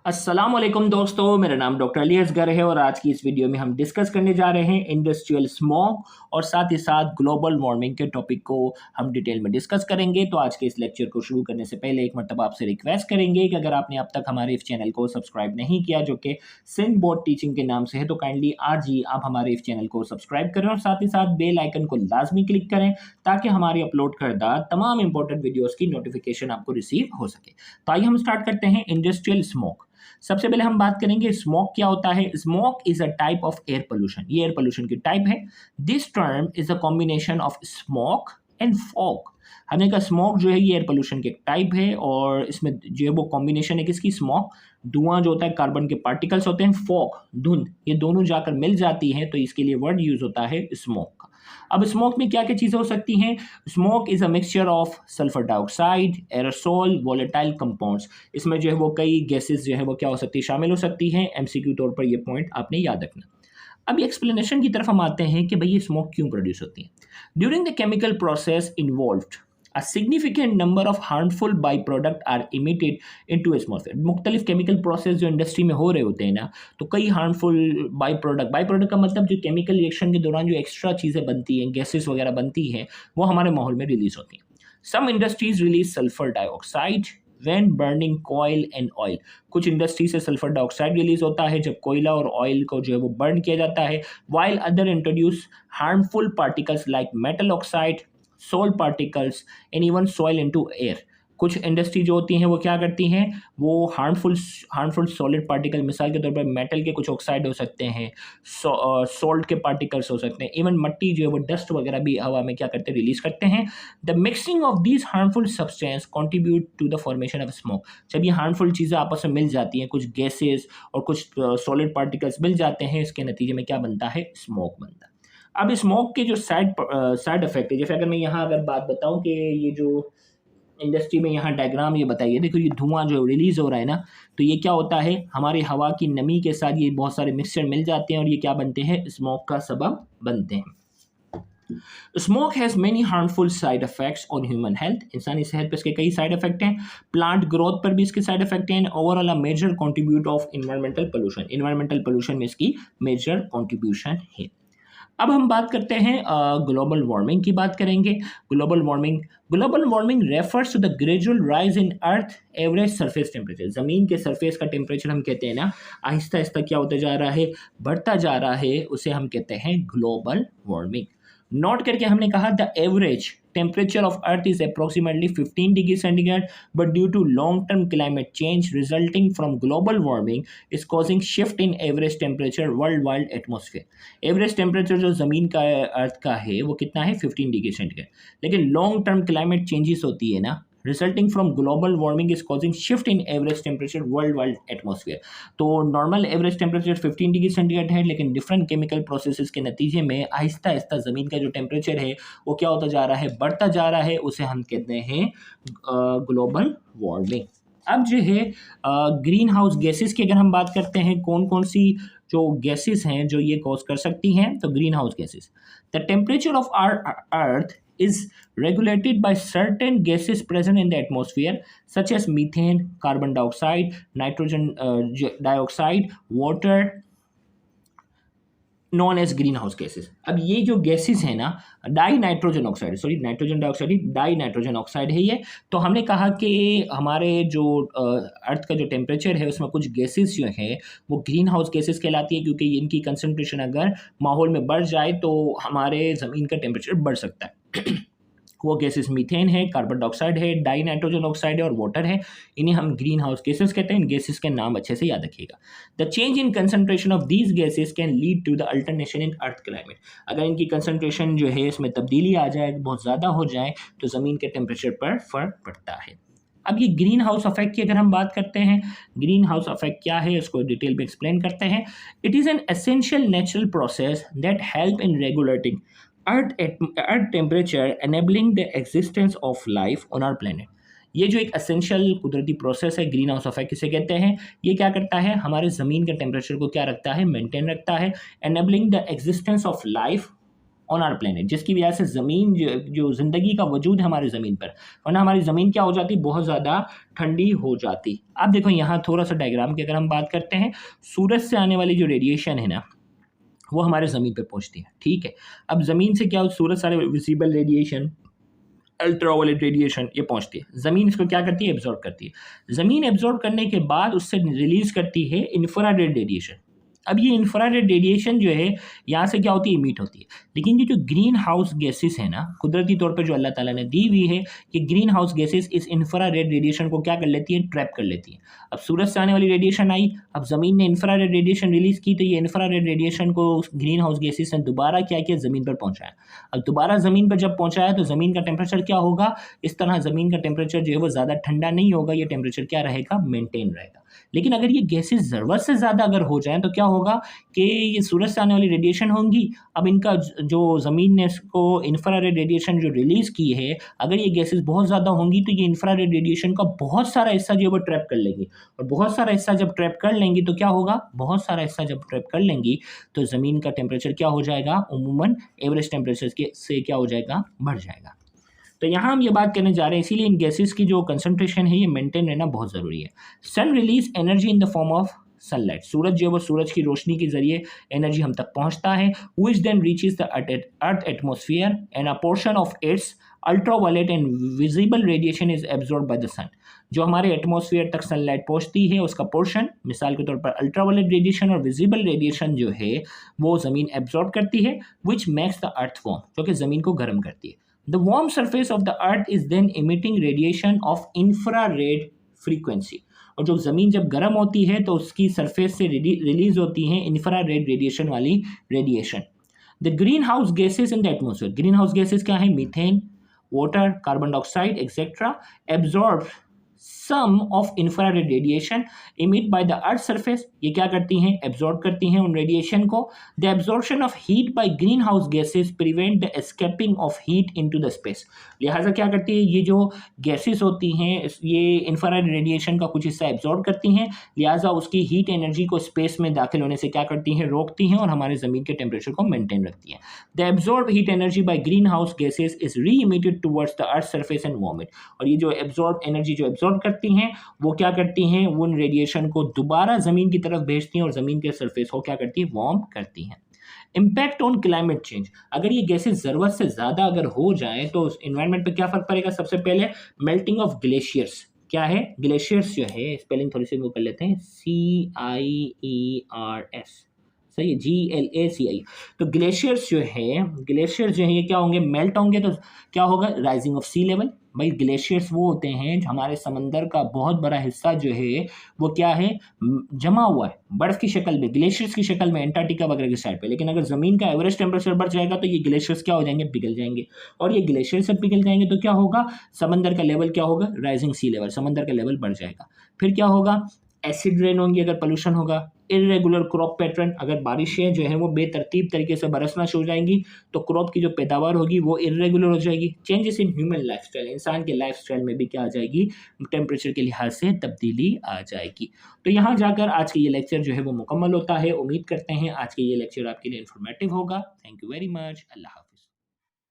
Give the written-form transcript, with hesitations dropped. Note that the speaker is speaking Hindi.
अस्सलाम वालेकुम दोस्तों, मेरा नाम डॉक्टर अली असगर है और आज की इस वीडियो में हम डिस्कस करने जा रहे हैं इंडस्ट्रियल स्मॉग और साथ ही साथ ग्लोबल वार्मिंग के टॉपिक को हम डिटेल में डिस्कस करेंगे। तो आज के इस लेक्चर को शुरू करने से पहले एक मरतबा आपसे रिक्वेस्ट करेंगे कि अगर आपने अब तक हमारे इस चैनल को सब्सक्राइब नहीं किया, जो कि सिंध बोर्ड टीचिंग के नाम से है, तो काइंडली आज ही आप हमारे इस चैनल को सब्सक्राइब करें और साथ ही साथ बेल आइकन को लाजमी क्लिक करें ताकि हमारी अपलोड करदा तमाम इंपॉर्टेंट वीडियोज़ की नोटिफिकेशन आपको रिसीव हो सके। तो आइए हम स्टार्ट करते हैं इंडस्ट्रियल स्मोक। सबसे पहले हम बात करेंगे स्मोक क्या होता है। Smoke is a type of air pollution, ये एयर पोल्यूशन की टाइप है। This term is a combination of smoke and fog. हमने कहा स्मोक जो है ये एयर पोल्यूशन की एक टाइप है और इसमें जो है वो कॉम्बिनेशन है किसकी, स्मोक धुआं जो होता है, कार्बन के पार्टिकल्स होते हैं, फॉग धुंध, ये दोनों जाकर मिल जाती हैं तो इसके लिए वर्ड यूज होता है स्मोक का। अब स्मोक में क्या क्या चीज़ें हो सकती हैं। Smoke is a mixture of sulphur dioxide, aerosol, volatile compounds. इसमें जो है वो कई गैसेस जो है वो क्या हो सकती है, शामिल हो सकती हैं। एमसीक्यू तौर पर ये पॉइंट आपने याद रखना। अब ये एक्सप्लेनेशन की तरफ हम आते हैं कि भाई ये स्मोक क्यों प्रोड्यूस होती है। During the chemical process involved a significant number of harmful byproduct are emitted into atmosphere। मुख्तलिफ केमिकल प्रोसेस जो इंडस्ट्री में हो रहे होते हैं ना, तो कई हार्मफुल बाई प्रोडक्ट का मतलब जो केमिकल रिएक्शन के दौरान जो एक्स्ट्रा चीज़ें बनती हैं, गैसेस वगैरह बनती हैं, वो हमारे माहौल में रिलीज होती हैं। Some industries release sulphur dioxide when burning coal and oil। कुछ इंडस्ट्री से सल्फर डाइऑक्साइड रिलीज होता है जब कोयला और ऑयल को जो है वो बर्न किया जाता है। while other introduce harmful particles like metal oxide, soil particles and even soil into air। कुछ इंडस्ट्री जो होती हैं वो क्या करती हैं, वो हार्मफुल सॉलिड पार्टिकल, मिसाल के तौर पर मेटल के कुछ ऑक्साइड हो सकते हैं, सॉल्ट के पार्टिकल्स हो सकते हैं, इवन मिट्टी जो है वो डस्ट वगैरह भी हवा में क्या करते हैं, रिलीज करते हैं। The mixing of these harmful substance contribute to the formation of smoke. जब ये हार्मफुल चीज़ें आपस में मिल जाती हैं, कुछ गैसेज और कुछ सॉलिड पार्टिकल्स मिल जाते हैं, इसके नतीजे में क्या बनता है, स्मोक बनता है। अब स्मोक के जो साइड इफेक्ट है, जैसे अगर मैं यहाँ अगर बात बताऊँ कि ये जो इंडस्ट्री में यहाँ डायग्राम ये बताइए, देखो ये धुआं जो रिलीज हो रहा है ना, तो ये क्या होता है, हमारे हवा की नमी के साथ ये बहुत सारे मिक्सचर मिल जाते हैं और ये क्या बनते हैं, स्मोक का सबब बनते हैं। Smoke has many harmful side effects on human health. इंसानी सेहत पर इसके कई साइड इफेक्ट हैं। प्लांट ग्रोथ पर भी इसके साइड इफेक्ट हैं। Overall a major contribute of environmental pollution में इसकी मेजर कंट्रीब्यूशन है। अब हम बात करते हैं ग्लोबल वार्मिंग की बात करेंगे। Global warming refers to the gradual rise in earth average surface temperature. ज़मीन के सरफेस का टेम्परेचर हम कहते हैं ना, आहिस्ता आहिस्ता क्या होता जा रहा है, बढ़ता जा रहा है, उसे हम कहते हैं ग्लोबल वार्मिंग। नोट करके हमने कहा the average temperature of earth is approximately 15 degree centigrade, but due to long term climate change resulting from global warming is causing shift in average temperature worldwide atmosphere। Average temperature जो ज़मीन का अर्थ का है वो कितना है, 15 डिग्री सेंटीग्रेड, लेकिन लॉन्ग टर्म क्लाइमेट चेंजेस होती है ना, resulting from global warming is causing shift in average temperature world wide atmosphere. तो normal average temperature 15 degree centigrade है, लेकिन डिफरेंट केमिकल प्रोसेसेस के नतीजे में आहिस्ता आहिस्ता ज़मीन का जो टेम्परेचर है वो क्या होता जा रहा है, बढ़ता जा रहा है, उसे हम कहते हैं ग्लोबल वार्मिंग। अब जो है ग्रीन हाउस गैसेस की अगर हम बात करते हैं, कौन कौन सी जो गैसेस हैं जो ये कॉज कर सकती हैं, तो greenhouse gases, the temperature of our earth is regulated by certain gases present in the atmosphere such as methane, carbon dioxide, nitrogen dioxide, water known as green house gases। अब ये जो गैसेस है ना, डाई नाइट्रोजन ऑक्साइड है ये। तो हमने कहा कि हमारे जो अर्थ का जो टेम्परेचर है उसमें कुछ गैसेस जो है वो ग्रीन हाउस गैसेस कहलाती है, क्योंकि इनकी कंसंट्रेशन अगर माहौल में बढ़ जाए तो हमारे ज़मीन का टेम्परेचर बढ़ सकता है। वो गैसेस मीथेन है, कार्बन डाइऑक्साइड है, डाई नाइट्रोजन ऑक्साइड है और वाटर है। इन्हें हम ग्रीन हाउस गैसेस कहते हैं। इन गैसेस के नाम अच्छे से याद रखिएगा। The change in concentration of these gases can lead to the alternation in earth climate. अगर इनकी कंसंट्रेशन जो है इसमें तब्दीली आ जाए, बहुत ज़्यादा हो जाए, तो ज़मीन के टेम्परेचर पर फ़र्क पड़ता है। अब ये ग्रीन हाउस इफेक्ट की अगर हम बात करते हैं, ग्रीन हाउस इफेक्ट क्या है इसको डिटेल में एक्सप्लेन करते हैं। It is an essential natural process that help in regulating earth temperature enabling the existence of life on our planet. ये जो एक एसेंशियल कुदरती प्रोसेस है, ग्रीन हाउस इफेक्ट किसे कहते हैं, ये क्या करता है, हमारे ज़मीन के टेम्परेचर को क्या रखता है, मेंटेन रखता है, enabling the existence of life on our planet, जिसकी वजह से ज़मीन जो ज़िंदगी का वजूद है हमारी ज़मीन पर, वरना हमारी ज़मीन क्या हो जाती, बहुत ज़्यादा ठंडी हो जाती। अब देखो यहाँ थोड़ा सा डायग्राम की अगर हम बात करते हैं, सूरज से आने वाली जो रेडिएशन है ना, वो हमारे ज़मीन पे पहुँचती है, ठीक है। अब ज़मीन से क्या, सूरज से आने वाली विजिबल रेडिएशन, अल्ट्रावायलेट रेडिएशन, ये पहुँचती है। ज़मीन इसको क्या करती है, एब्ज़ॉर्ब करती है। ज़मीन एब्ज़ॉर्ब करने के बाद उससे रिलीज़ करती है इंफ्रारेड रेडिएशन। अब ये इंफ्रारेड रेडिएशन जो है, यहाँ से क्या होती है, इमिट होती है। लेकिन ये जो ग्रीन हाउस गैसेस है ना, कुदरती तौर पर जो अल्लाह ताला ने दी हुई है, कि ग्रीन हाउस गैसेस इस इंफ्रारेड रेडिएशन को क्या कर लेती है, ट्रैप कर लेती है। अब सूरज से आने वाली रेडिएशन आई, अब ज़मीन ने इंफ्रारेड रेडिएशन रिलीज़ की, तो ये इंफ्रारेड रेडिएशन को ग्रीन हाउस गैसेस ने दोबारा क्या किया, ज़मीन पर पहुँचाया। अब दोबारा ज़मीन पर जब पहुँचाया तो ज़मीन का टेम्परेचर क्या होगा, इस तरह ज़मीन का टेम्परेचर जो है वो ज़्यादा ठंडा नहीं होगा, ये टेम्परेचर क्या रहेगा, मेंटेन रहेगा। लेकिन अगर ये गैसेस ज़रूरत से ज़्यादा अगर हो जाएँ तो क्या होगा कि ये सूरज से आने वाली रेडिएशन होंगी, अब इनका जो ज़मीन ने इसको इंफ्रारेड रेडिएशन जो रिलीज़ की है, अगर ये गैसेस बहुत ज़्यादा होंगी तो ये इंफ्रारेड रेडिएशन का बहुत सारा हिस्सा जो है वो ट्रैप कर लेंगी, और बहुत सारा हिस्सा जब ट्रैप कर लेंगी तो क्या होगा, बहुत सारा हिस्सा जब ट्रैप कर लेंगी तो ज़मीन का टेम्परेचर क्या हो जाएगा, उमूमन एवरेज टेम्परेचर से क्या हो जाएगा, बढ़ जाएगा। तो यहाँ हम ये बात करने जा रहे हैं, इसीलिए इन गैसेस की जो कंसंट्रेशन है ये मेंटेन रहना बहुत ज़रूरी है। Sun release energy in the form of sunlight, सूरज जो है वो सूरज की रोशनी के जरिए एनर्जी हम तक पहुँचता है, which then reaches the earth atmosphere and a portion of its ultraviolet and visible radiation is absorb by the sun. जो हमारे एटमॉस्फेयर तक सनलाइट पहुँचती है उसका पोर्शन, मिसाल के तौर पर अल्ट्रावायलेट रेडिएशन और विजिबल रेडिएशन जो है वो ज़मीन एब्जॉर्ब करती है, which makes the earth warm, जो कि ज़मीन को गर्म करती है। The warm surface of the earth is then emitting radiation of infrared frequency, और जो ज़मीन जब गर्म होती है तो उसकी सरफेस से रिलीज होती हैं इंफ्रारेड रेडिएशन वाली radiation. The greenhouse gases in the atmosphere, greenhouse gases क्या है, methane, water, carbon dioxide etcetera, absorb some of infrared radiation emit by the earth surface, ये क्या करती हैं, एब्जॉर्ब करती हैं उन रेडिएशन को। The absorption of heat by green house gases prevent the escaping of heat into the space, लिहाजा क्या करती है, ये जो गैसेस होती हैं ये इंफ्रारेड रेडिएशन का कुछ हिस्सा एब्जॉर्ब करती हैं, लिहाजा उसकी हीट एनर्जी को स्पेस में दाखिल होने से क्या करती हैं, रोकती हैं, और हमारे ज़मीन के टेम्परेचर को मेंटेन रखती हैं। The absorb heat energy by green house gases is री emitted towards the earth surface and warm it, और ये जो एब्जॉर्ब एनर्जी जो एब्जॉर्ब करती हैं वो क्या करती हैं, उन रेडिएशन को दोबारा ज़मीन की तरफ भेजती हैं और ज़मीन के सरफेस को क्या करती है, वार्म करती हैं। इम्पैक्ट ऑन क्लाइमेट चेंज, अगर ये गैसेस ज़रूरत से ज़्यादा अगर हो जाएं तो इन्वायरमेंट पे क्या फ़र्क पड़ेगा, सबसे पहले मेल्टिंग ऑफ ग्लेशियर्स, क्या है, ग्लेशियर्स जो है स्पेलिंग थोड़ी सी वो कर लेते हैं, CIERS, सही है, GLACI। तो ग्लेशियर्स जो है, ग्लेशियर्स जो है ये क्या होंगे, मेल्ट होंगे, तो क्या होगा, राइजिंग ऑफ सी लेवल। भाई ग्लेशियर्स वो होते हैं जो हमारे समंदर का बहुत बड़ा हिस्सा जो है वो क्या है, जमा हुआ है बर्फ़ की शक्ल में, ग्लेशियर्स की शक्ल में एंटार्क्टिका वगैरह की साइड पे, लेकिन अगर ज़मीन का एवरेज टेम्परेचर बढ़ जाएगा तो ये ग्लेशियर्स क्या हो जाएंगे, पिघल जाएंगे, और ये ग्लेशियर से पिघल जाएंगे तो क्या होगा, समंदर का लेवल क्या होगा, राइजिंग सी लेवल, समंदर का लेवल बढ़ जाएगा। फिर क्या होगा, एसिड रेन होंगी अगर पोल्यूशन होगा, इरेगुलर क्रॉप पैटर्न, अगर बारिशें जो हैं वो बेतरतीब तरीके से बरसना शुरू हो जाएंगी तो क्रॉप की जो पैदावार होगी वो इरेगुलर हो जाएगी। चेंजेस इन ह्यूमन लाइफस्टाइल, इंसान के लाइफस्टाइल में भी क्या आ जाएगी, टेम्परेचर के लिहाज से तब्दीली आ जाएगी। तो यहाँ जाकर आज का ये लेक्चर जो है वो मुकम्मल होता है। उम्मीद करते हैं आज के ये लेक्चर आपके लिए इन्फॉर्मेटिव होगा। Thank you very much. अल्लाह हाफ़िज़।